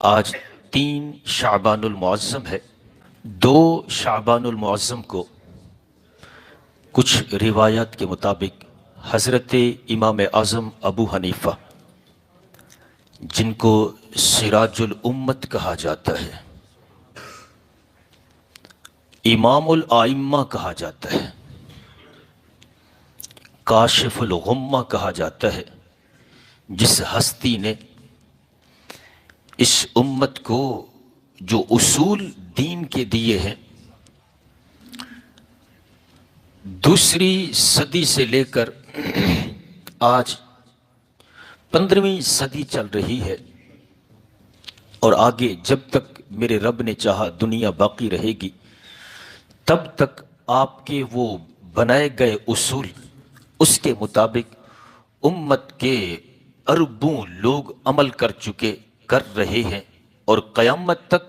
آج 3 شعبان المعظم ہے۔ 2 شعبان المعظم کو کچھ روایات کے مطابق حضرت امام اعظم ابو حنیفہ، جن کو سراج الامت کہا جاتا ہے، امام الائمہ کہا جاتا ہے، کاشف الغمہ کہا جاتا ہے، جس ہستی نے اس امت کو جو اصول دین کے دیے ہیں، دوسری صدی سے لے کر آج 15ویں صدی چل رہی ہے، اور آگے جب تک میرے رب نے چاہا دنیا باقی رہے گی، تب تک آپ کے وہ بنائے گئے اصول، اس کے مطابق امت کے اربوں لوگ عمل کر رہے ہیں، اور قیامت تک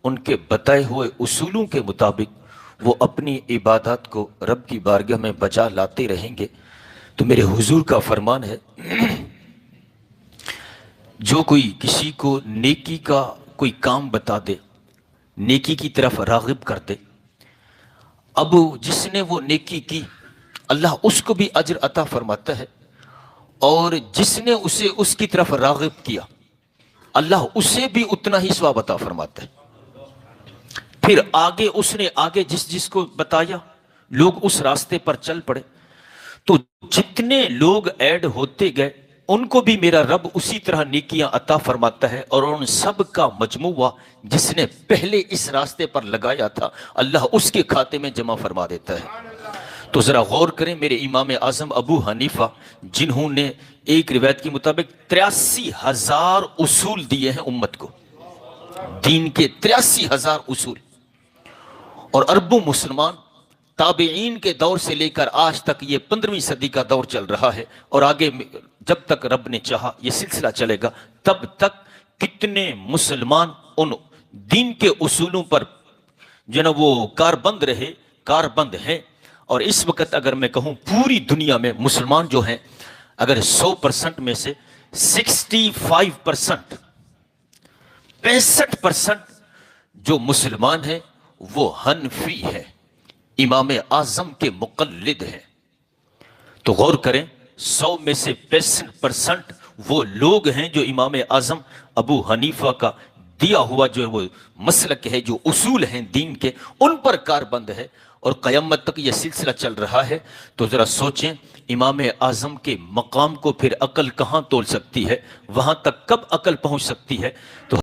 ان کے بتائے ہوئے اصولوں کے مطابق وہ اپنی عبادات کو رب کی بارگاہ میں بجا لاتے رہیں گے۔ تو میرے حضور کا فرمان ہے، جو کوئی کسی کو نیکی کا کوئی کام بتا دے، نیکی کی طرف راغب کر دے، اب جس نے وہ نیکی کی اللہ اس کو بھی اجر عطا فرماتا ہے، اور جس نے اسے اس کی طرف راغب کیا اللہ اسے بھی اتنا ہی ثواب عطا فرماتا ہے۔ پھر آگے اس نے جس کو بتایا، لوگ اس راستے پر چل پڑے، تو جتنے لوگ ایڈ ہوتے گئے ان کو بھی میرا رب اسی طرح نیکیاں عطا فرماتا ہے، اور ان سب کا مجموعہ جس نے پہلے اس راستے پر لگایا تھا اللہ اس کے کھاتے میں جمع فرما دیتا ہے۔ تو ذرا غور کریں، میرے امام اعظم ابو حنیفہ، جنہوں نے ایک روایت کے مطابق 83,000 اصول دیے ہیں امت کو، دین کے 83,000 اصول، اور اربوں مسلمان تابعین کے دور سے لے کر آج تک یہ 15ویں صدی کا دور چل رہا ہے، اور آگے جب تک رب نے چاہا یہ سلسلہ چلے گا، تب تک کتنے مسلمان ان دین کے اصولوں پر جو نا وہ کاربند ہیں۔ اور اس وقت اگر میں کہوں پوری دنیا میں مسلمان جو ہیں، اگر 100% میں سے 65% 65% جو مسلمان ہیں وہ حنفی ہیں، امام اعظم کے مقلد ہیں۔ تو غور کریں، 100 میں سے 65% وہ لوگ ہیں جو امام اعظم ابو حنیفہ کا دیا ہوا جو وہ مسلک ہے، جو اصول ہیں دین کے، ان پر کاربند ہے، اور قیامت تک یہ سلسلہ چل رہا ہے۔ تو ذرا سوچیں، امام اعظم کے مقام کو پھر عقل کہاں تول سکتی ہے، وہاں تک کب عقل پہنچ سکتی ہے؟ تو